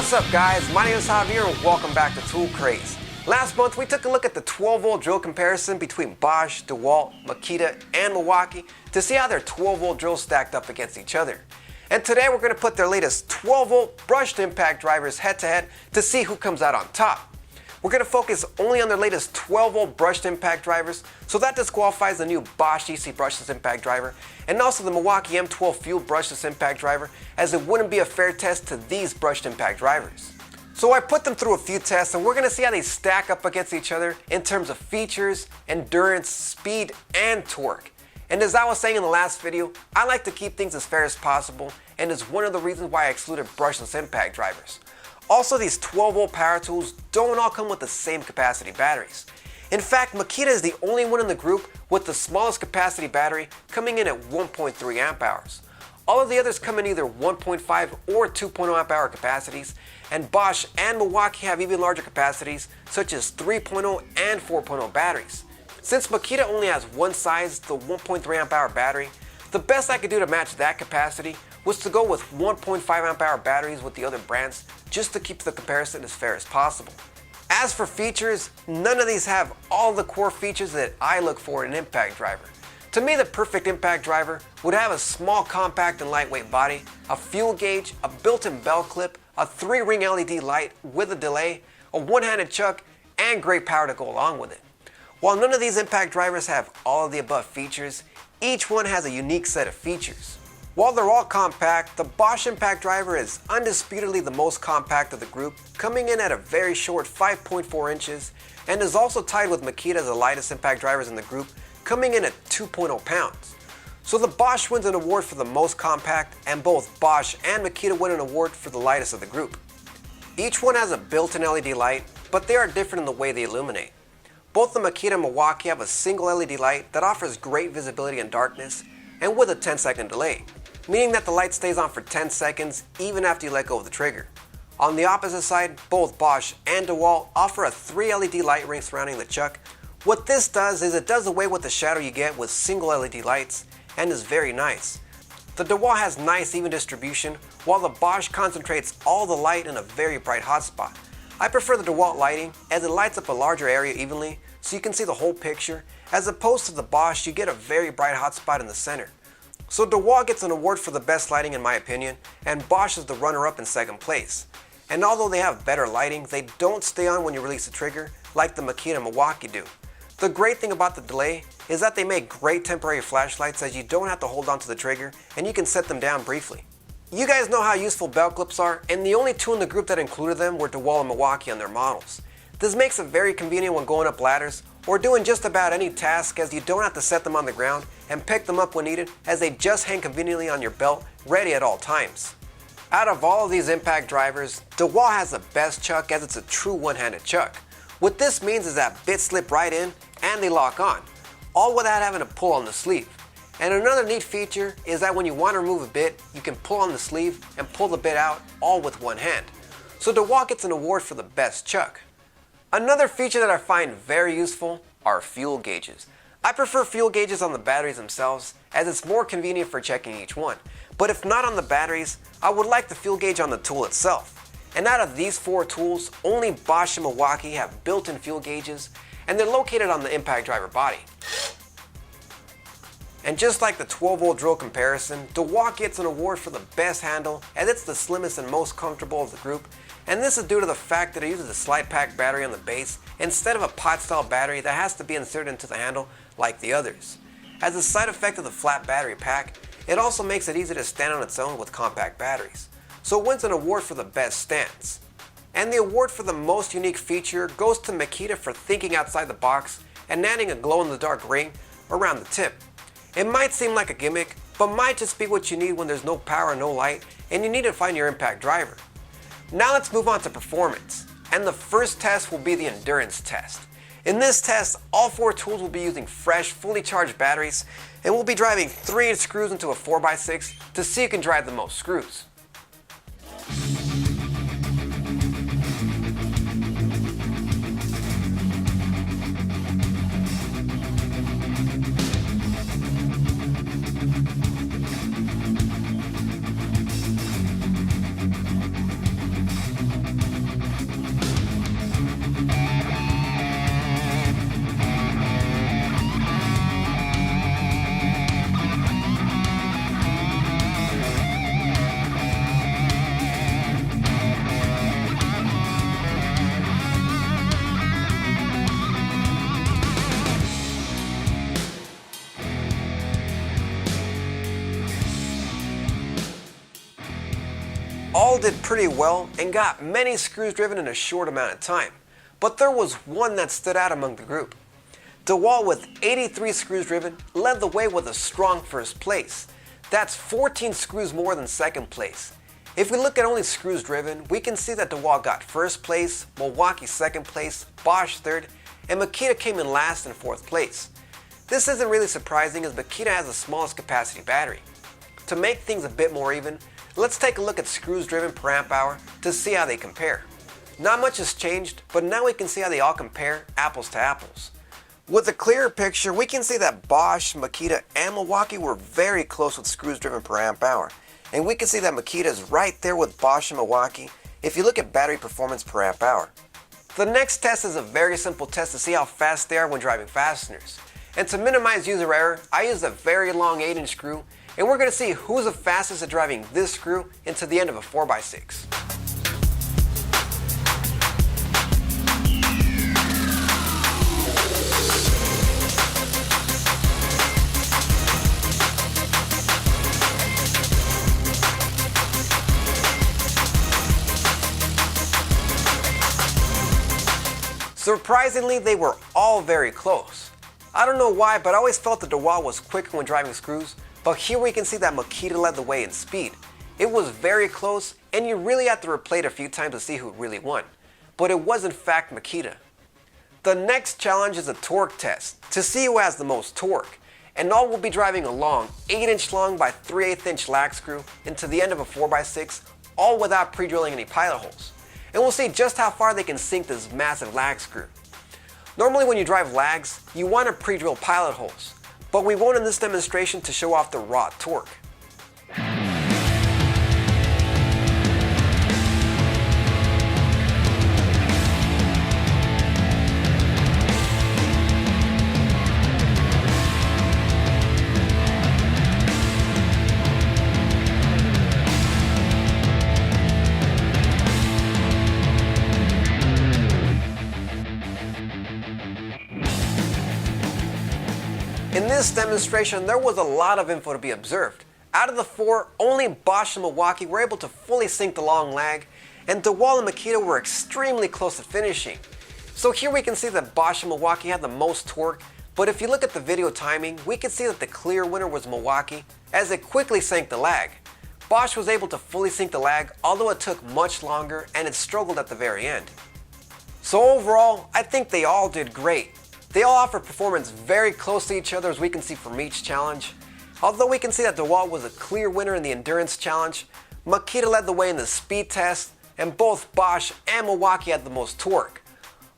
What's up guys, my name is Javier and welcome back to Tool Craze. Last month we took a look at the 12-volt drill comparison between Bosch, DeWALT, Makita, and Milwaukee to see how their 12-volt drills stacked up against each other. And today we're going to put their latest 12-volt brushed impact drivers head-to-head to see who comes out on top. We're going to focus only on their latest 12-volt brushed impact drivers, so that disqualifies the new Bosch EC brushless impact driver and also the Milwaukee M12 fuel brushless impact driver, as it wouldn't be a fair test to these brushed impact drivers. So I put them through a few tests and we're going to see how they stack up against each other in terms of features, endurance, speed, and torque. And as I was saying in the last video, I like to keep things as fair as possible, and is one of the reasons why I excluded brushless impact drivers. Also, these 12-volt power tools don't all come with the same capacity batteries. In fact, Makita is the only one in the group with the smallest capacity battery, coming in at 1.3 amp hours. All of the others come in either 1.5 or 2.0 amp hour capacities, and Bosch and Milwaukee have even larger capacities, such as 3.0 and 4.0 batteries. Since Makita only has one size, the 1.3 amp hour battery, the best I could do to match that capacity was to go with 1.5 amp hour batteries with the other brands, just to keep the comparison as fair as possible. As for features, none of these have all the core features that I look for in an impact driver. To me, the perfect impact driver would have a small, compact, and lightweight body, a fuel gauge, a built-in bell clip, a 3-ring LED light with a delay, a one-handed chuck, and great power to go along with it. While none of these impact drivers have all of the above features, each one has a unique set of features. While they're all compact, the Bosch impact driver is undisputedly the most compact of the group, coming in at a very short 5.4 inches, and is also tied with Makita as the lightest impact drivers in the group, coming in at 2.0 pounds. So the Bosch wins an award for the most compact, and both Bosch and Makita win an award for the lightest of the group. Each one has a built-in LED light, but they are different in the way they illuminate. Both the Makita and Milwaukee have a single LED light that offers great visibility in darkness, and with a 10-second delay, meaning that the light stays on for 10 seconds even after you let go of the trigger. On the opposite side, both Bosch and DeWALT offer a 3 LED light ring surrounding the chuck. What this does is it does away with the shadow you get with single LED lights, and is very nice. The DeWALT has nice even distribution, while the Bosch concentrates all the light in a very bright hotspot. I prefer the DeWALT lighting, as it lights up a larger area evenly so you can see the whole picture, as opposed to the Bosch you get a very bright hotspot in the center. So DeWALT gets an award for the best lighting in my opinion, and Bosch is the runner-up in second place. And although they have better lighting, they don't stay on when you release the trigger like the Makita and Milwaukee do. The great thing about the delay is that they make great temporary flashlights, as you don't have to hold on to the trigger and you can set them down briefly. You guys know how useful belt clips are, and the only two in the group that included them were DeWALT and Milwaukee on their models. This makes it very convenient when going up ladders or doing just about any task, as you don't have to set them on the ground and pick them up when needed, as they just hang conveniently on your belt, ready at all times. Out of all of these impact drivers, DeWALT has the best chuck, as it's a true one-handed chuck. What this means is that bits slip right in and they lock on, all without having to pull on the sleeve. And another neat feature is that when you want to remove a bit, you can pull on the sleeve and pull the bit out, all with one hand. So DeWALT gets an award for the best chuck. Another feature that I find very useful are fuel gauges. I prefer fuel gauges on the batteries themselves, as it's more convenient for checking each one. But if not on the batteries, I would like the fuel gauge on the tool itself. And out of these 4 tools, only Bosch and Milwaukee have built-in fuel gauges, and they're located on the impact driver body. And just like the 12-volt drill comparison, DeWALT gets an award for the best handle, as it's the slimmest and most comfortable of the group, and this is due to the fact that it uses a slide pack battery on the base instead of a pot-style battery that has to be inserted into the handle like the others. As a side effect of the flat battery pack, it also makes it easy to stand on its own with compact batteries, so it wins an award for the best stance. And the award for the most unique feature goes to Makita for thinking outside the box and adding a glow-in-the-dark ring around the tip. It might seem like a gimmick, but might just be what you need when there's no power, no light, and you need to find your impact driver. Now let's move on to performance, and the first test will be the endurance test. In this test, all 4 tools will be using fresh, fully charged batteries, and we'll be driving 3-inch screws into a 4x6 to see who can drive the most screws. all did pretty well and got many screws driven in a short amount of time, but there was one that stood out among the group. DeWALT, with 83 screws driven, led the way with a strong first place. That's 14 screws more than second place. If we look at only screws driven, we can see that DeWALT got first place, Milwaukee second place, Bosch third, and Makita came in last and fourth place. This isn't really surprising as Makita has the smallest capacity battery. To make things a bit more even, let's take a look at screws driven per amp hour to see how they compare. Not much has changed, but now we can see how they all compare apples to apples. With a clearer picture, we can see that Bosch, Makita, and Milwaukee were very close with screws driven per amp hour. And we can see that Makita is right there with Bosch and Milwaukee if you look at battery performance per amp hour. The next test is a very simple test to see how fast they are when driving fasteners. And to minimize user error, I used a very long 8-inch screw, and we're going to see who's the fastest at driving this screw into the end of a 4x6. Surprisingly, they were all very close. I don't know why, but I always felt that DeWALT was quicker when driving screws, but here we can see that Makita led the way in speed. It was very close, and you really have to replay it a few times to see who really won. But it was in fact Makita. The next challenge is a torque test, to see who has the most torque, and all will be driving a long 8-inch long by 3/8 inch lag screw into the end of a 4x6, all without pre-drilling any pilot holes. And we'll see just how far they can sink this massive lag screw. Normally when you drive lags, you want to pre-drill pilot holes, but we won't in this demonstration to show off the raw torque. In this demonstration, there was a lot of info to be observed. Out of the four, only Bosch and Milwaukee were able to fully sink the long lag, and DeWALT and Makita were extremely close to finishing. So here we can see that Bosch and Milwaukee had the most torque, but if you look at the video timing, we can see that the clear winner was Milwaukee, as it quickly sank the lag. Bosch was able to fully sink the lag, although it took much longer and it struggled at the very end. So overall, I think they all did great. They all offer performance very close to each other as we can see from each challenge. Although we can see that DeWALT was a clear winner in the endurance challenge, Makita led the way in the speed test, and both Bosch and Milwaukee had the most torque.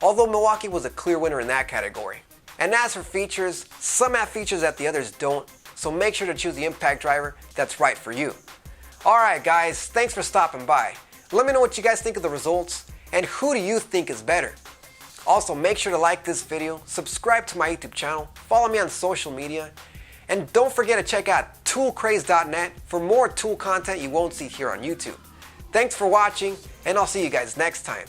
Although Milwaukee was a clear winner in that category. And as for features, some have features that the others don't, so make sure to choose the impact driver that's right for you. Alright guys, thanks for stopping by. Let me know what you guys think of the results, and who do you think is better? Also, make sure to like this video, subscribe to my YouTube channel, follow me on social media, and don't forget to check out toolcraze.net for more tool content you won't see here on YouTube. Thanks for watching, and I'll see you guys next time.